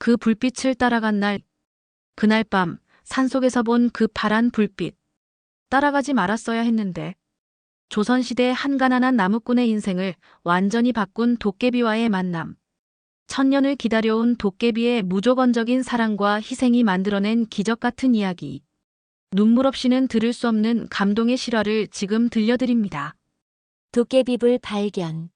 그 불빛을 따라간 날, 그날 밤 산속에서 본 그 파란 불빛. 따라가지 말았어야 했는데. 조선시대 한 가난한 나무꾼의 인생을 완전히 바꾼 도깨비와의 만남. 천년을 기다려온 도깨비의 무조건적인 사랑과 희생이 만들어낸 기적 같은 이야기. 눈물 없이는 들을 수 없는 감동의 실화를 지금 들려드립니다. 도깨비불 발견.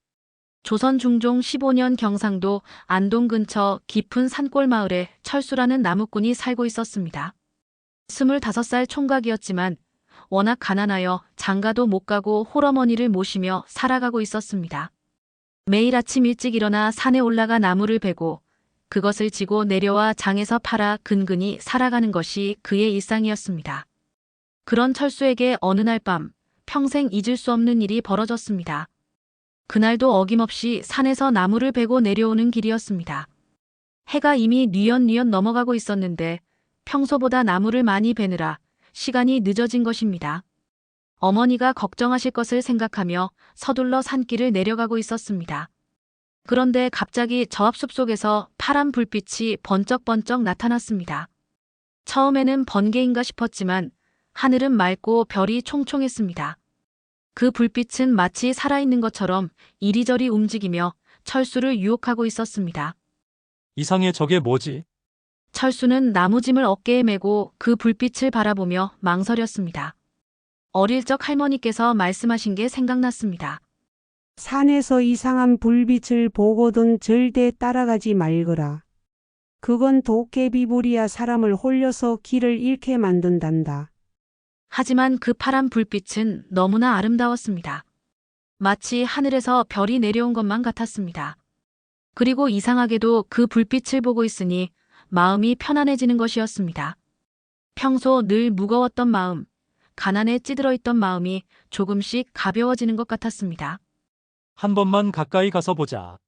조선 중종 15년 경상도 안동 근처 깊은 산골 마을에 철수라는 나무꾼이 살고 있었습니다. 25살 총각이었지만 워낙 가난하여 장가도 못 가고 홀어머니를 모시며 살아가고 있었습니다. 매일 아침 일찍 일어나 산에 올라가 나무를 베고 그것을 지고 내려와 장에서 팔아 근근히 살아가는 것이 그의 일상이었습니다. 그런 철수에게 어느 날 밤 평생 잊을 수 없는 일이 벌어졌습니다. 그날도 어김없이 산에서 나무를 베고 내려오는 길이었습니다. 해가 이미 뉘엿뉘엿 넘어가고 있었는데 평소보다 나무를 많이 베느라 시간이 늦어진 것입니다. 어머니가 걱정하실 것을 생각하며 서둘러 산길을 내려가고 있었습니다. 그런데 갑자기 저 앞숲 속에서 파란 불빛이 번쩍번쩍 나타났습니다. 처음에는 번개인가 싶었지만 하늘은 맑고 별이 총총했습니다. 그 불빛은 마치 살아있는 것처럼 이리저리 움직이며 철수를 유혹하고 있었습니다. 이상해, 저게 뭐지? 철수는 나무짐을 어깨에 메고 그 불빛을 바라보며 망설였습니다. 어릴 적 할머니께서 말씀하신 게 생각났습니다. 산에서 이상한 불빛을 보거든 절대 따라가지 말거라. 그건 도깨비불이야 사람을 홀려서 길을 잃게 만든단다. 하지만 그 파란 불빛은 너무나 아름다웠습니다. 마치 하늘에서 별이 내려온 것만 같았습니다. 그리고 이상하게도 그 불빛을 보고 있으니 마음이 편안해지는 것이었습니다. 평소 늘 무거웠던 마음, 가난에 찌들어 있던 마음이 조금씩 가벼워지는 것 같았습니다. 한 번만 가까이 가서 보자.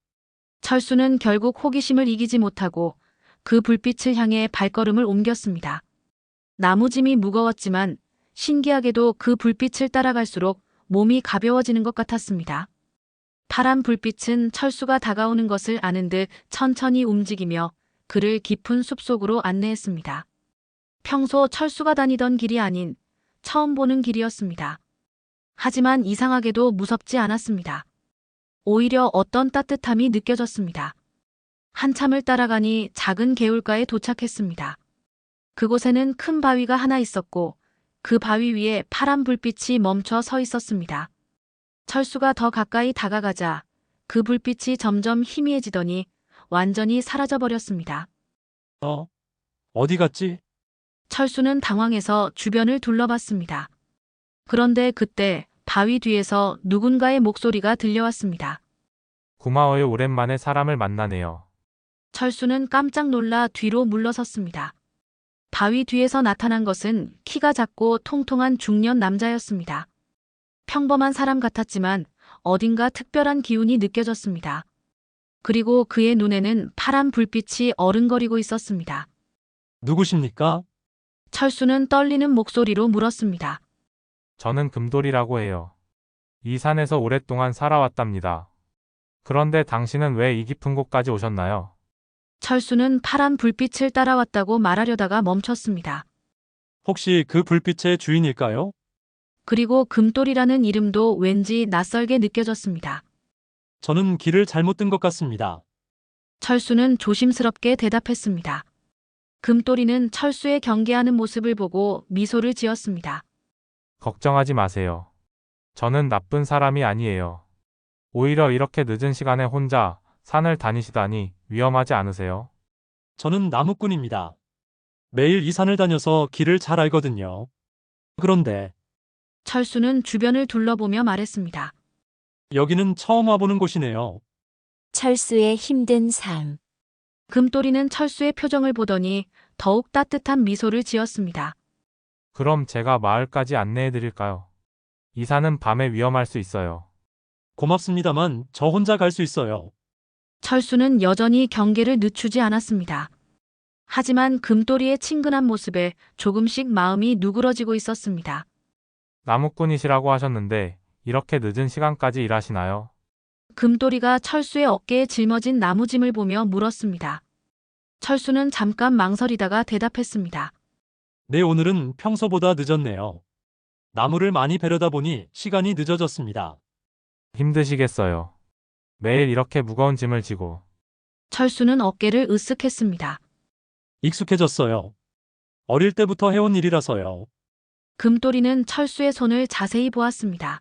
철수는 결국 호기심을 이기지 못하고 그 불빛을 향해 발걸음을 옮겼습니다. 나무짐이 무거웠지만 신기하게도 그 불빛을 따라갈수록 몸이 가벼워지는 것 같았습니다. 파란 불빛은 철수가 다가오는 것을 아는 듯 천천히 움직이며 그를 깊은 숲속으로 안내했습니다. 평소 철수가 다니던 길이 아닌 처음 보는 길이었습니다. 하지만 이상하게도 무섭지 않았습니다. 오히려 어떤 따뜻함이 느껴졌습니다. 한참을 따라가니 작은 개울가에 도착했습니다. 그곳에는 큰 바위가 하나 있었고 그 바위 위에 파란 불빛이 멈춰 서 있었습니다. 철수가 더 가까이 다가가자 그 불빛이 점점 희미해지더니 완전히 사라져버렸습니다. 어디 갔지? 철수는 당황해서 주변을 둘러봤습니다. 그런데 그때 바위 뒤에서 누군가의 목소리가 들려왔습니다. 고마워요. 오랜만에 사람을 만나네요. 철수는 깜짝 놀라 뒤로 물러섰습니다. 바위 뒤에서 나타난 것은 키가 작고 통통한 중년 남자였습니다. 평범한 사람 같았지만 어딘가 특별한 기운이 느껴졌습니다. 그리고 그의 눈에는 파란 불빛이 어른거리고 있었습니다. 누구십니까? 철수는 떨리는 목소리로 물었습니다. 저는 금돌이라고 해요. 이 산에서 오랫동안 살아왔답니다. 그런데 당신은 왜 이 깊은 곳까지 오셨나요? 철수는 파란 불빛을 따라왔다고 말하려다가 멈췄습니다. 혹시 그 불빛의 주인일까요? 그리고 금돌이라는 이름도 왠지 낯설게 느껴졌습니다. 저는 길을 잘못 든 것 같습니다. 철수는 조심스럽게 대답했습니다. 금돌이는 철수의 경계하는 모습을 보고 미소를 지었습니다. 걱정하지 마세요. 저는 나쁜 사람이 아니에요. 오히려 이렇게 늦은 시간에 혼자 산을 다니시다니 위험하지 않으세요? 저는 나무꾼입니다. 매일 이 산을 다녀서 길을 잘 알거든요. 그런데 철수는 주변을 둘러보며 말했습니다. 여기는 처음 와보는 곳이네요. 철수의 힘든 삶. 금돌이는 철수의 표정을 보더니 더욱 따뜻한 미소를 지었습니다. 그럼 제가 마을까지 안내해 드릴까요? 이 산은 밤에 위험할 수 있어요. 고맙습니다만 저 혼자 갈 수 있어요. 철수는 여전히 경계를 늦추지 않았습니다. 하지만 금돌이의 친근한 모습에 조금씩 마음이 누그러지고 있었습니다. 나무꾼이시라고 하셨는데 이렇게 늦은 시간까지 일하시나요? 금돌이가 철수의 어깨에 짊어진 나무짐을 보며 물었습니다. 철수는 잠깐 망설이다가 대답했습니다. 네, 오늘은 평소보다 늦었네요. 나무를 많이 베려다 보니 시간이 늦어졌습니다. 힘드시겠어요. 매일 이렇게 무거운 짐을 지고. 철수는 어깨를 으쓱했습니다. 익숙해졌어요. 어릴 때부터 해온 일이라서요. 금토리는 철수의 손을 자세히 보았습니다.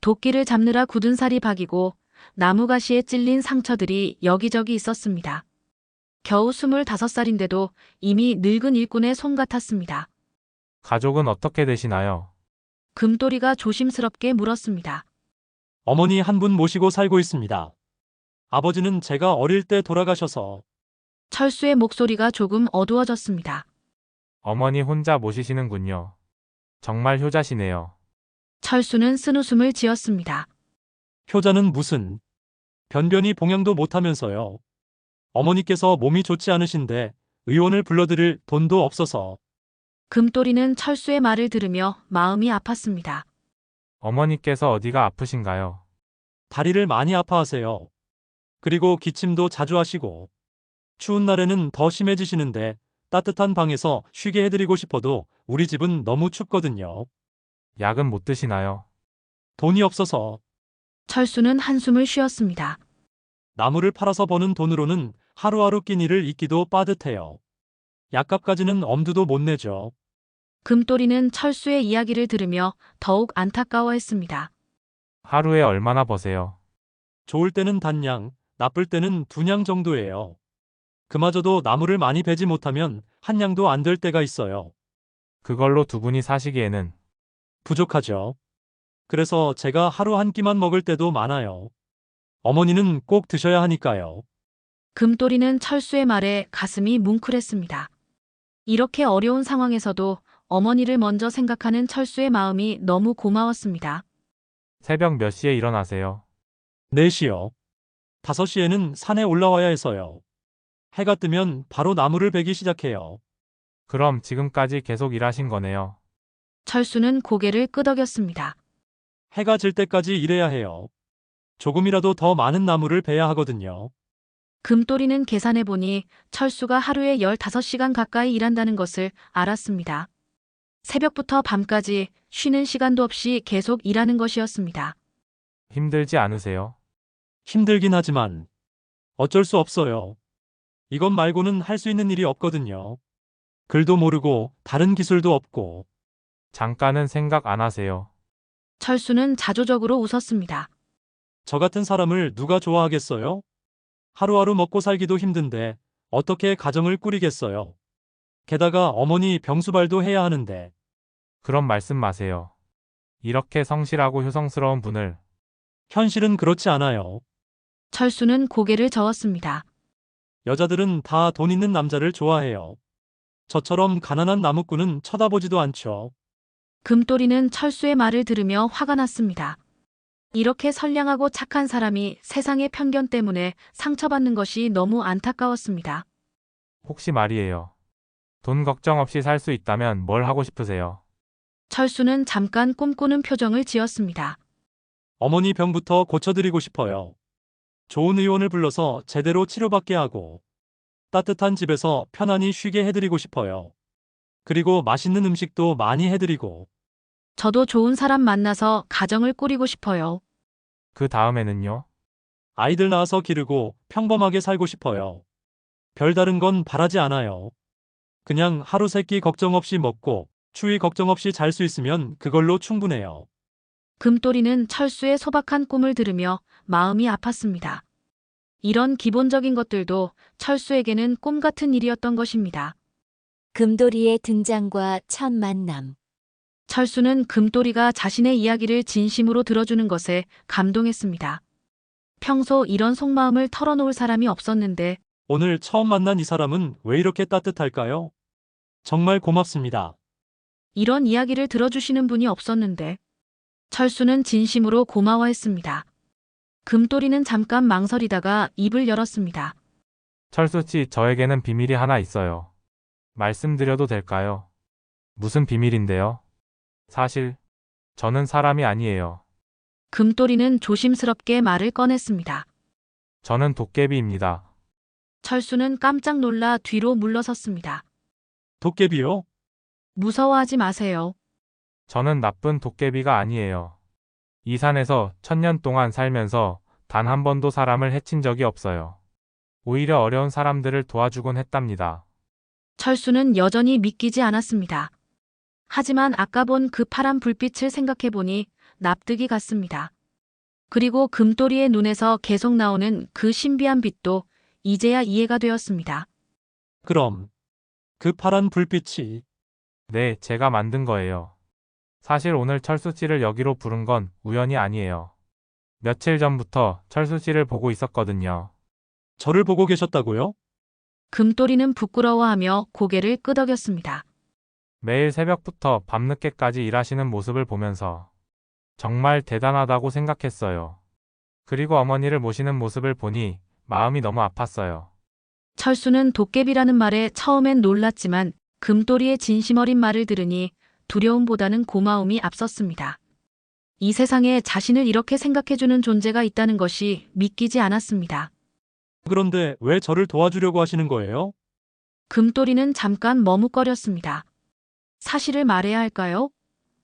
도끼를 잡느라 굳은 살이 박이고 나무가시에 찔린 상처들이 여기저기 있었습니다. 겨우 25살인데도 이미 늙은 일꾼의 손 같았습니다. 가족은 어떻게 되시나요? 금토리가 조심스럽게 물었습니다. 어머니 한 분 모시고 살고 있습니다. 아버지는 제가 어릴 때 돌아가셔서 철수의 목소리가 조금 어두워졌습니다. 어머니 혼자 모시시는군요. 정말 효자시네요. 철수는 쓴웃음을 지었습니다. 효자는 무슨 변변히 봉양도 못하면서요. 어머니께서 몸이 좋지 않으신데 의원을 불러드릴 돈도 없어서 금토리는 철수의 말을 들으며 마음이 아팠습니다. 어머니께서 어디가 아프신가요? 다리를 많이 아파하세요. 그리고 기침도 자주 하시고 추운 날에는 더 심해지시는데 따뜻한 방에서 쉬게 해드리고 싶어도 우리 집은 너무 춥거든요. 약은 못 드시나요? 돈이 없어서 철수는 한숨을 쉬었습니다. 나무를 팔아서 버는 돈으로는 하루하루 끼니를 잊기도 빠듯해요. 약값까지는 엄두도 못 내죠. 금토리는 철수의 이야기를 들으며 더욱 안타까워했습니다. 하루에 얼마나 버세요? 좋을 때는 단양, 나쁠 때는 두냥 정도예요. 그마저도 나무를 많이 베지 못하면 한 냥도 안 될 때가 있어요. 그걸로 두 분이 사시기에는 부족하죠. 그래서 제가 하루 한 끼만 먹을 때도 많아요. 어머니는 꼭 드셔야 하니까요. 금토리는 철수의 말에 가슴이 뭉클했습니다. 이렇게 어려운 상황에서도 어머니를 먼저 생각하는 철수의 마음이 너무 고마웠습니다. 새벽 몇 시에 일어나세요? 4시요. 5시에는 산에 올라와야 해서요. 해가 뜨면 바로 나무를 베기 시작해요. 그럼 지금까지 계속 일하신 거네요. 철수는 고개를 끄덕였습니다. 해가 질 때까지 일해야 해요. 조금이라도 더 많은 나무를 베야 하거든요. 금토리는 계산해보니 철수가 하루에 15시간 가까이 일한다는 것을 알았습니다. 새벽부터 밤까지 쉬는 시간도 없이 계속 일하는 것이었습니다. 힘들지 않으세요? 힘들긴 하지만 어쩔 수 없어요. 이것 말고는 할 수 있는 일이 없거든요. 글도 모르고 다른 기술도 없고 잠깐은 생각 안 하세요. 철수는 자조적으로 웃었습니다. 저 같은 사람을 누가 좋아하겠어요? 하루하루 먹고 살기도 힘든데 어떻게 가정을 꾸리겠어요? 게다가 어머니 병수발도 해야 하는데 그런 말씀 마세요. 이렇게 성실하고 효성스러운 분을 현실은 그렇지 않아요. 철수는 고개를 저었습니다. 여자들은 다 돈 있는 남자를 좋아해요. 저처럼 가난한 나무꾼은 쳐다보지도 않죠. 금토리는 철수의 말을 들으며 화가 났습니다. 이렇게 선량하고 착한 사람이 세상의 편견 때문에 상처받는 것이 너무 안타까웠습니다. 혹시 말이에요. 돈 걱정 없이 살 수 있다면 뭘 하고 싶으세요? 철수는 잠깐 꿈꾸는 표정을 지었습니다. 어머니 병부터 고쳐드리고 싶어요. 좋은 의원을 불러서 제대로 치료받게 하고 따뜻한 집에서 편안히 쉬게 해드리고 싶어요. 그리고 맛있는 음식도 많이 해드리고 저도 좋은 사람 만나서 가정을 꾸리고 싶어요. 그 다음에는요? 아이들 낳아서 기르고 평범하게 살고 싶어요. 별다른 건 바라지 않아요. 그냥 하루 세끼 걱정 없이 먹고 추위 걱정 없이 잘 수 있으면 그걸로 충분해요. 금토리는 철수의 소박한 꿈을 들으며 마음이 아팠습니다. 이런 기본적인 것들도 철수에게는 꿈 같은 일이었던 것입니다. 금도리의 등장과 첫 만남. 철수는 금토리가 자신의 이야기를 진심으로 들어주는 것에 감동했습니다. 평소 이런 속마음을 털어놓을 사람이 없었는데 오늘 처음 만난 이 사람은 왜 이렇게 따뜻할까요? 정말 고맙습니다. 이런 이야기를 들어주시는 분이 없었는데 철수는 진심으로 고마워했습니다. 금토리는 잠깐 망설이다가 입을 열었습니다. 철수 씨, 저에게는 비밀이 하나 있어요. 말씀드려도 될까요? 무슨 비밀인데요? 사실 저는 사람이 아니에요. 금토리는 조심스럽게 말을 꺼냈습니다. 저는 도깨비입니다. 철수는 깜짝 놀라 뒤로 물러섰습니다. 도깨비요? 무서워하지 마세요. 저는 나쁜 도깨비가 아니에요. 이 산에서 1000년 동안 살면서 단 한 번도 사람을 해친 적이 없어요. 오히려 어려운 사람들을 도와주곤 했답니다. 철수는 여전히 믿기지 않았습니다. 하지만 아까 본 그 파란 불빛을 생각해보니 납득이 갔습니다. 그리고 금돌이의 눈에서 계속 나오는 그 신비한 빛도 이제야 이해가 되었습니다. 그럼 그 파란 불빛이 네, 제가 만든 거예요. 사실 오늘 철수 씨를 여기로 부른 건 우연이 아니에요. 며칠 전부터 철수 씨를 보고 있었거든요. 저를 보고 계셨다고요? 금돌이는 부끄러워하며 고개를 끄덕였습니다. 매일 새벽부터 밤늦게까지 일하시는 모습을 보면서 정말 대단하다고 생각했어요. 그리고 어머니를 모시는 모습을 보니 마음이 너무 아팠어요. 철수는 도깨비라는 말에 처음엔 놀랐지만 금돌이의 진심 어린 말을 들으니 두려움보다는 고마움이 앞섰습니다. 이 세상에 자신을 이렇게 생각해주는 존재가 있다는 것이 믿기지 않았습니다. 그런데 왜 저를 도와주려고 하시는 거예요? 금돌이는 잠깐 머뭇거렸습니다. 사실을 말해야 할까요?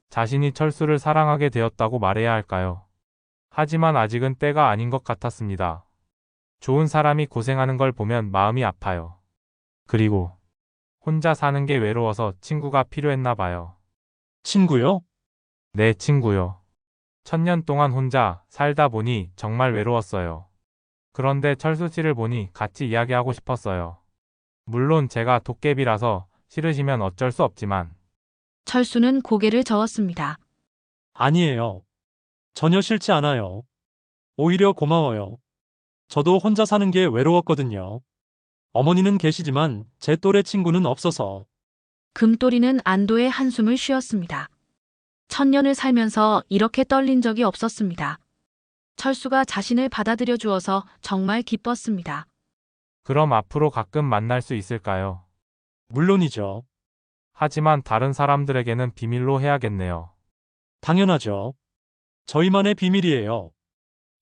자신이 철수를 사랑하게 되었다고 말해야 할까요? 하지만 아직은 때가 아닌 것 같았습니다. 좋은 사람이 고생하는 걸 보면 마음이 아파요. 그리고 혼자 사는 게 외로워서 친구가 필요했나 봐요. 친구요? 네, 친구요. 1000년 동안 혼자 살다 보니 정말 외로웠어요. 그런데 철수 씨를 보니 같이 이야기하고 싶었어요. 물론 제가 도깨비라서 싫으시면 어쩔 수 없지만 철수는 고개를 저었습니다. 아니에요. 전혀 싫지 않아요. 오히려 고마워요. 저도 혼자 사는 게 외로웠거든요. 어머니는 계시지만 제 또래 친구는 없어서. 금돌이는 안도의 한숨을 쉬었습니다. 1000년을 살면서 이렇게 떨린 적이 없었습니다. 철수가 자신을 받아들여 주어서 정말 기뻤습니다. 그럼 앞으로 가끔 만날 수 있을까요? 물론이죠. 하지만 다른 사람들에게는 비밀로 해야겠네요. 당연하죠. 저희만의 비밀이에요.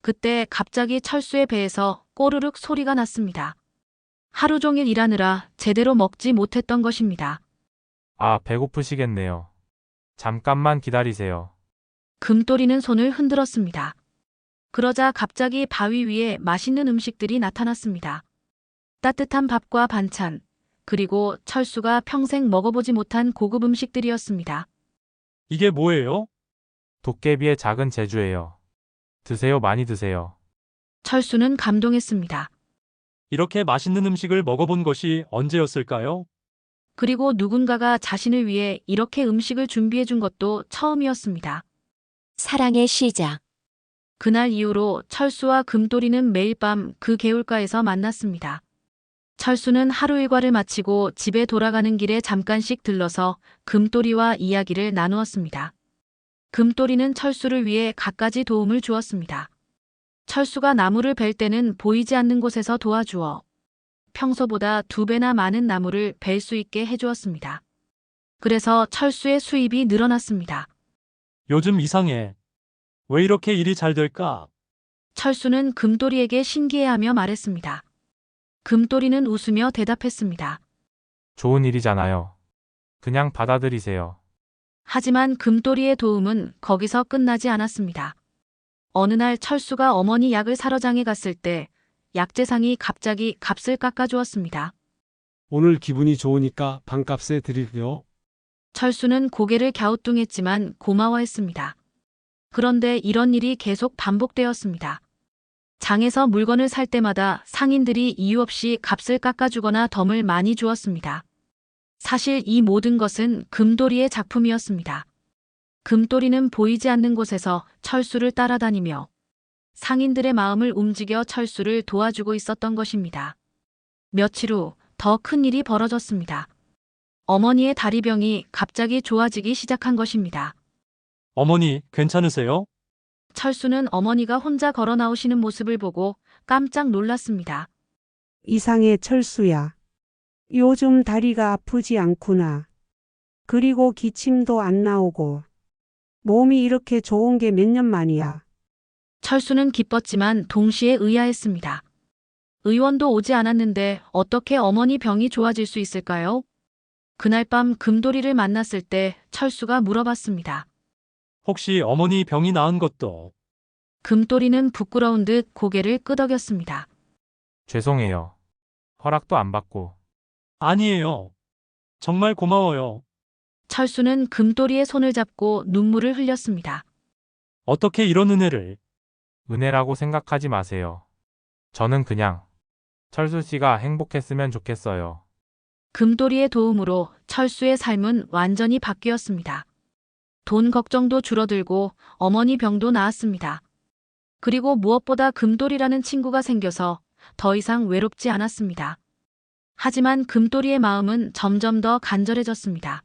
그때 갑자기 철수의 배에서 꼬르륵 소리가 났습니다. 하루 종일 일하느라 제대로 먹지 못했던 것입니다. 아, 배고프시겠네요. 잠깐만 기다리세요. 금돌이는 손을 흔들었습니다. 그러자 갑자기 바위 위에 맛있는 음식들이 나타났습니다. 따뜻한 밥과 반찬, 그리고 철수가 평생 먹어보지 못한 고급 음식들이었습니다. 이게 뭐예요? 도깨비의 작은 제주예요. 드세요, 많이 드세요. 철수는 감동했습니다. 이렇게 맛있는 음식을 먹어본 것이 언제였을까요? 그리고 누군가가 자신을 위해 이렇게 음식을 준비해 준 것도 처음이었습니다. 사랑의 시작. 그날 이후로 철수와 금돌이는 매일 밤 그 개울가에서 만났습니다. 철수는 하루 일과를 마치고 집에 돌아가는 길에 잠깐씩 들러서 금돌이와 이야기를 나누었습니다. 금돌이는 철수를 위해 갖가지 도움을 주었습니다. 철수가 나무를 벨 때는 보이지 않는 곳에서 도와주어 평소보다 2배나 많은 나무를 벨 수 있게 해주었습니다. 그래서 철수의 수입이 늘어났습니다. 요즘 이상해. 왜 이렇게 일이 잘 될까? 철수는 금돌이에게 신기해하며 말했습니다. 금돌이는 웃으며 대답했습니다. 좋은 일이잖아요. 그냥 받아들이세요. 하지만 금돌이의 도움은 거기서 끝나지 않았습니다. 어느 날 철수가 어머니 약을 사러 장에 갔을 때 약재상이 갑자기 값을 깎아주었습니다. 오늘 기분이 좋으니까 반값에 드릴게요. 철수는 고개를 갸우뚱했지만 고마워했습니다. 그런데 이런 일이 계속 반복되었습니다. 장에서 물건을 살 때마다 상인들이 이유 없이 값을 깎아주거나 덤을 많이 주었습니다. 사실 이 모든 것은 금돌이의 작품이었습니다. 금돌이는 보이지 않는 곳에서 철수를 따라다니며 상인들의 마음을 움직여 철수를 도와주고 있었던 것입니다. 며칠 후 더 큰 일이 벌어졌습니다. 어머니의 다리병이 갑자기 좋아지기 시작한 것입니다. 어머니, 괜찮으세요? 철수는 어머니가 혼자 걸어 나오시는 모습을 보고 깜짝 놀랐습니다. 이상해 철수야. 요즘 다리가 아프지 않구나. 그리고 기침도 안 나오고. 몸이 이렇게 좋은 게 몇 년 만이야. 철수는 기뻤지만 동시에 의아했습니다. 의원도 오지 않았는데 어떻게 어머니 병이 좋아질 수 있을까요? 그날 밤 금돌이를 만났을 때 철수가 물어봤습니다. 혹시 어머니 병이 나은 것도 금돌이는 부끄러운 듯 고개를 끄덕였습니다. 죄송해요. 허락도 안 받고. 아니에요. 정말 고마워요. 철수는 금돌이의 손을 잡고 눈물을 흘렸습니다. 어떻게 이런 은혜를. 은혜라고 생각하지 마세요. 저는 그냥 철수 씨가 행복했으면 좋겠어요. 금돌이의 도움으로 철수의 삶은 완전히 바뀌었습니다. 돈 걱정도 줄어들고 어머니 병도 나았습니다. 그리고 무엇보다 금돌이라는 친구가 생겨서 더 이상 외롭지 않았습니다. 하지만 금돌이의 마음은 점점 더 간절해졌습니다.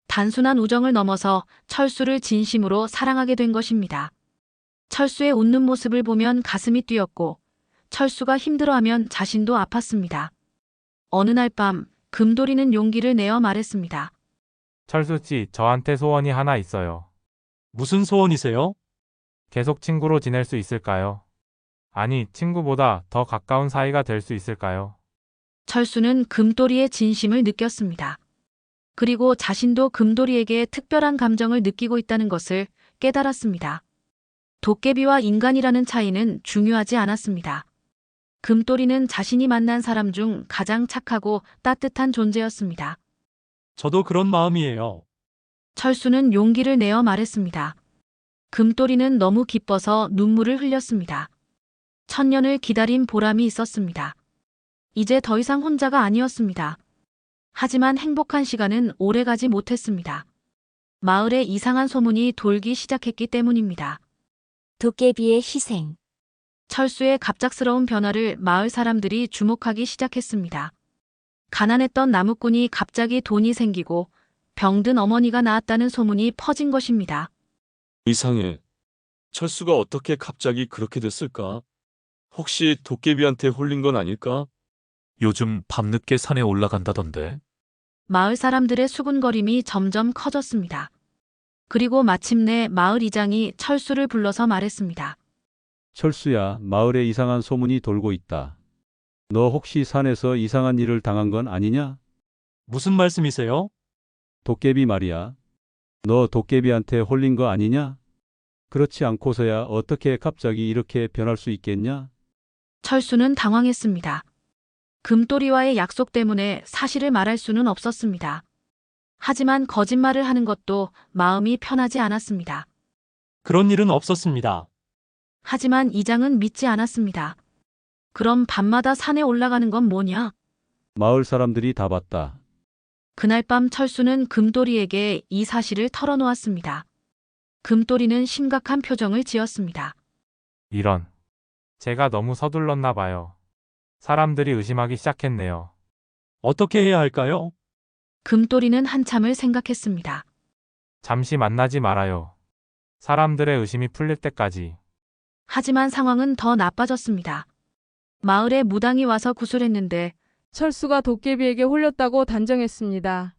단순한 우정을 넘어서 철수를 진심으로 사랑하게 된 것입니다. 철수의 웃는 모습을 보면 가슴이 뛰었고 철수가 힘들어하면 자신도 아팠습니다. 어느 날 밤 금돌이는 용기를 내어 말했습니다. 철수 씨, 저한테 소원이 하나 있어요. 무슨 소원이세요? 계속 친구로 지낼 수 있을까요? 아니, 친구보다 더 가까운 사이가 될 수 있을까요? 철수는 금돌이의 진심을 느꼈습니다. 그리고 자신도 금돌이에게 특별한 감정을 느끼고 있다는 것을 깨달았습니다. 도깨비와 인간이라는 차이는 중요하지 않았습니다. 금돌이는 자신이 만난 사람 중 가장 착하고 따뜻한 존재였습니다. 저도 그런 마음이에요. 철수는 용기를 내어 말했습니다. 금돌이는 너무 기뻐서 눈물을 흘렸습니다. 천년을 기다린 보람이 있었습니다. 이제 더 이상 혼자가 아니었습니다. 하지만 행복한 시간은 오래가지 못했습니다. 마을에 이상한 소문이 돌기 시작했기 때문입니다. 도깨비의 희생. 철수의 갑작스러운 변화를 마을 사람들이 주목하기 시작했습니다. 가난했던 나무꾼이 갑자기 돈이 생기고 병든 어머니가 나았다는 소문이 퍼진 것입니다. 이상해. 철수가 어떻게 갑자기 그렇게 됐을까? 혹시 도깨비한테 홀린 건 아닐까? 요즘 밤늦게 산에 올라간다던데. 마을 사람들의 수군거림이 점점 커졌습니다. 그리고 마침내 마을 이장이 철수를 불러서 말했습니다. 철수야, 마을에 이상한 소문이 돌고 있다. 너 혹시 산에서 이상한 일을 당한 건 아니냐? 무슨 말씀이세요? 도깨비 말이야. 너 도깨비한테 홀린 거 아니냐? 그렇지 않고서야 어떻게 갑자기 이렇게 변할 수 있겠냐? 철수는 당황했습니다. 금돌이와의 약속 때문에 사실을 말할 수는 없었습니다. 하지만 거짓말을 하는 것도 마음이 편하지 않았습니다. 그런 일은 없었습니다. 하지만 이장은 믿지 않았습니다. 그럼 밤마다 산에 올라가는 건 뭐냐? 마을 사람들이 다 봤다. 그날 밤 철수는 금돌이에게 이 사실을 털어놓았습니다. 금돌이는 심각한 표정을 지었습니다. 이런. 제가 너무 서둘렀나 봐요. 사람들이 의심하기 시작했네요. 어떻게 해야 할까요? 금돌이는 한참을 생각했습니다. 잠시 만나지 말아요. 사람들의 의심이 풀릴 때까지. 하지만 상황은 더 나빠졌습니다. 마을에 무당이 와서 구술했는데 철수가 도깨비에게 홀렸다고 단정했습니다.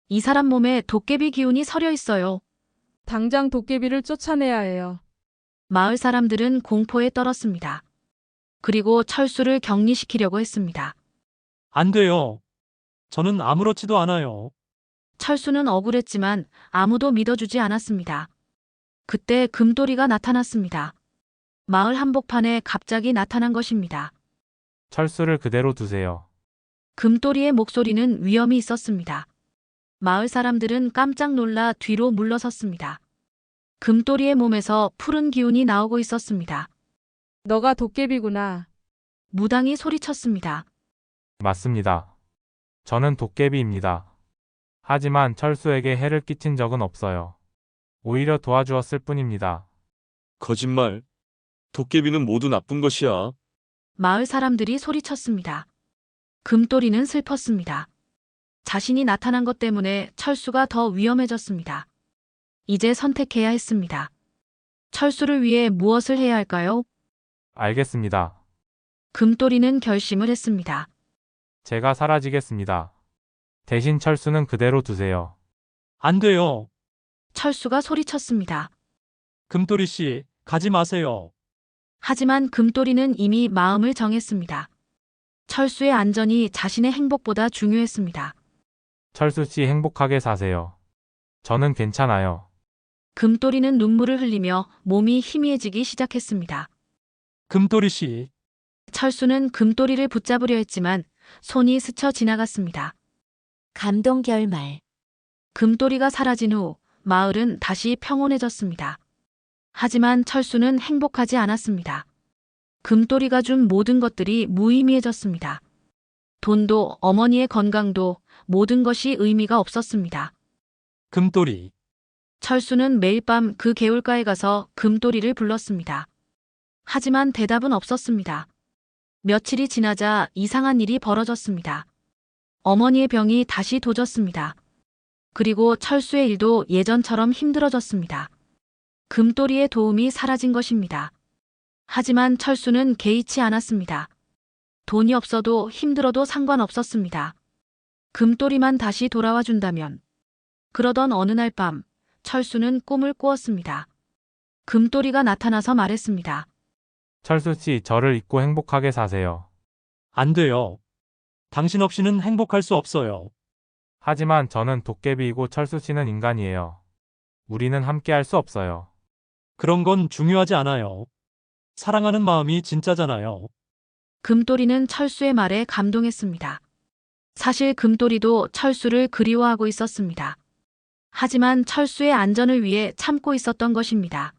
이 사람 몸에 도깨비 기운이 서려 있어요. 당장 도깨비를 쫓아내야 해요. 마을 사람들은 공포에 떨었습니다. 그리고 철수를 격리시키려고 했습니다. 안 돼요. 저는 아무렇지도 않아요. 철수는 억울했지만 아무도 믿어주지 않았습니다. 그때 금돌이가 나타났습니다. 마을 한복판에 갑자기 나타난 것입니다. 철수를 그대로 두세요. 금돌이의 목소리는 위험이 있었습니다. 마을 사람들은 깜짝 놀라 뒤로 물러섰습니다. 금돌이의 몸에서 푸른 기운이 나오고 있었습니다. 너가 도깨비구나. 무당이 소리쳤습니다. 맞습니다. 저는 도깨비입니다. 하지만 철수에게 해를 끼친 적은 없어요. 오히려 도와주었을 뿐입니다. 거짓말. 도깨비는 모두 나쁜 것이야. 마을 사람들이 소리쳤습니다. 금돌이는 슬펐습니다. 자신이 나타난 것 때문에 철수가 더 위험해졌습니다. 이제 선택해야 했습니다. 철수를 위해 무엇을 해야 할까요? 알겠습니다. 금돌이는 결심을 했습니다. 제가 사라지겠습니다. 대신 철수는 그대로 두세요. 안 돼요. 철수가 소리쳤습니다. 금돌이 씨, 가지 마세요. 하지만 금토리는 이미 마음을 정했습니다. 철수의 안전이 자신의 행복보다 중요했습니다. 철수 씨 행복하게 사세요. 저는 괜찮아요. 금토리는 눈물을 흘리며 몸이 희미해지기 시작했습니다. 금토리 씨, 철수는 금토리를 붙잡으려 했지만 손이 스쳐 지나갔습니다. 감동 결말. 금토리가 사라진 후 마을은 다시 평온해졌습니다. 하지만 철수는 행복하지 않았습니다. 금토리가 준 모든 것들이 무의미해졌습니다. 돈도 어머니의 건강도 모든 것이 의미가 없었습니다. 금토리, 철수는 매일 밤 그 개울가에 가서 금토리를 불렀습니다. 하지만 대답은 없었습니다. 며칠이 지나자 이상한 일이 벌어졌습니다. 어머니의 병이 다시 도졌습니다. 그리고 철수의 일도 예전처럼 힘들어졌습니다. 금토리의 도움이 사라진 것입니다. 하지만 철수는 개의치 않았습니다. 돈이 없어도 힘들어도 상관없었습니다. 금토리만 다시 돌아와 준다면. 그러던 어느 날 밤, 철수는 꿈을 꾸었습니다. 금토리가 나타나서 말했습니다. 철수 씨, 저를 잊고 행복하게 사세요. 안 돼요. 당신 없이는 행복할 수 없어요. 하지만 저는 도깨비이고 철수 씨는 인간이에요. 우리는 함께 할 수 없어요. 그런 건 중요하지 않아요. 사랑하는 마음이 진짜잖아요. 금토리는 철수의 말에 감동했습니다. 사실 금토리도 철수를 그리워하고 있었습니다. 하지만 철수의 안전을 위해 참고 있었던 것입니다.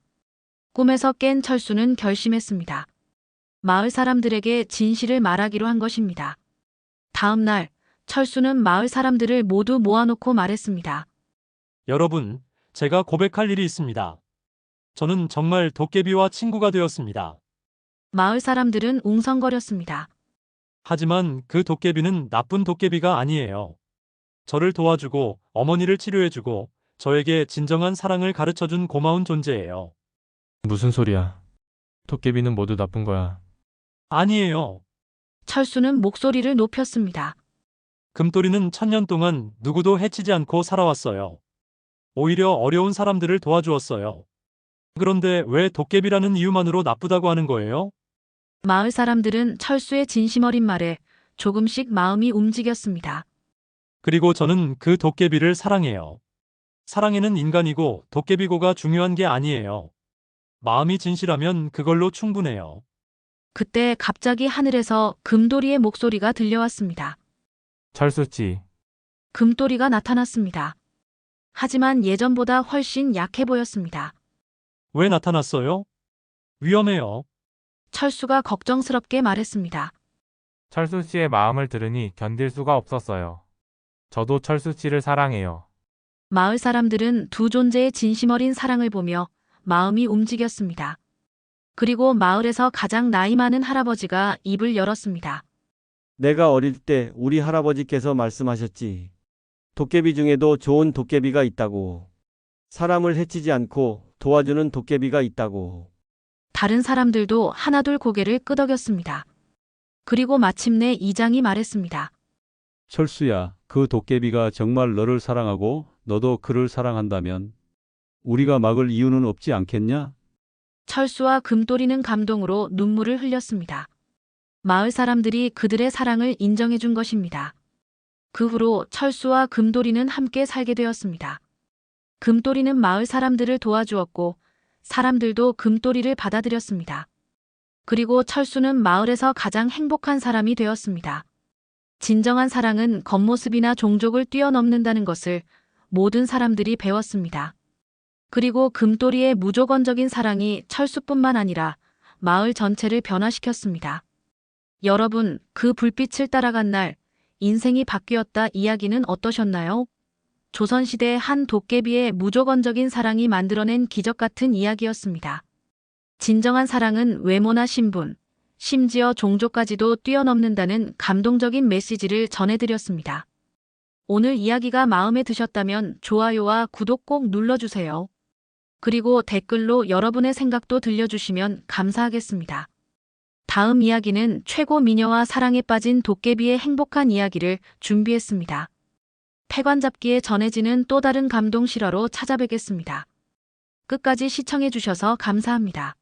꿈에서 깬 철수는 결심했습니다. 마을 사람들에게 진실을 말하기로 한 것입니다. 다음 날, 철수는 마을 사람들을 모두 모아놓고 말했습니다. 여러분, 제가 고백할 일이 있습니다. 저는 정말 도깨비와 친구가 되었습니다. 마을 사람들은 웅성거렸습니다. 하지만 그 도깨비는 나쁜 도깨비가 아니에요. 저를 도와주고 어머니를 치료해주고 저에게 진정한 사랑을 가르쳐준 고마운 존재예요. 무슨 소리야? 도깨비는 모두 나쁜 거야. 아니에요. 철수는 목소리를 높였습니다. 금토리는 1000년 동안 누구도 해치지 않고 살아왔어요. 오히려 어려운 사람들을 도와주었어요. 그런데 왜 도깨비라는 이유만으로 나쁘다고 하는 거예요? 마을 사람들은 철수의 진심 어린 말에 조금씩 마음이 움직였습니다. 그리고 저는 그 도깨비를 사랑해요. 사랑에는 인간이고 도깨비고가 중요한 게 아니에요. 마음이 진실하면 그걸로 충분해요. 그때 갑자기 하늘에서 금토리의 목소리가 들려왔습니다. 철수 씨, 금토리가 나타났습니다. 하지만 예전보다 훨씬 약해 보였습니다. 왜 나타났어요? 위험해요. 철수가 걱정스럽게 말했습니다. 철수 씨의 마음을 들으니 견딜 수가 없었어요. 저도 철수 씨를 사랑해요. 마을 사람들은 두 존재의 진심 어린 사랑을 보며 마음이 움직였습니다. 그리고 마을에서 가장 나이 많은 할아버지가 입을 열었습니다. 내가 어릴 때 우리 할아버지께서 말씀하셨지. 도깨비 중에도 좋은 도깨비가 있다고. 사람을 해치지 않고 도와주는 도깨비가 있다고. 다른 사람들도 하나둘 고개를 끄덕였습니다. 그리고 마침내 이장이 말했습니다. 철수야, 그 도깨비가 정말 너를 사랑하고 너도 그를 사랑한다면 우리가 막을 이유는 없지 않겠냐? 철수와 금토리는 감동으로 눈물을 흘렸습니다. 마을 사람들이 그들의 사랑을 인정해 준 것입니다. 그 후로 철수와 금토리는 함께 살게 되었습니다. 금토리는 마을 사람들을 도와주었고 사람들도 금토리를 받아들였습니다. 그리고 철수는 마을에서 가장 행복한 사람이 되었습니다. 진정한 사랑은 겉모습이나 종족을 뛰어넘는다는 것을 모든 사람들이 배웠습니다. 그리고 금토리의 무조건적인 사랑이 철수뿐만 아니라 마을 전체를 변화시켰습니다. 여러분, 그 불빛을 따라간 날 인생이 바뀌었다 이야기는 어떠셨나요? 조선시대의 한 도깨비의 무조건적인 사랑이 만들어낸 기적 같은 이야기였습니다. 진정한 사랑은 외모나 신분, 심지어 종족까지도 뛰어넘는다는 감동적인 메시지를 전해드렸습니다. 오늘 이야기가 마음에 드셨다면 좋아요와 구독 꼭 눌러주세요. 그리고 댓글로 여러분의 생각도 들려주시면 감사하겠습니다. 다음 이야기는 최고 미녀와 사랑에 빠진 도깨비의 행복한 이야기를 준비했습니다. 패관잡기에 전해지는 또 다른 감동 실화로 찾아뵙겠습니다. 끝까지 시청해주셔서 감사합니다.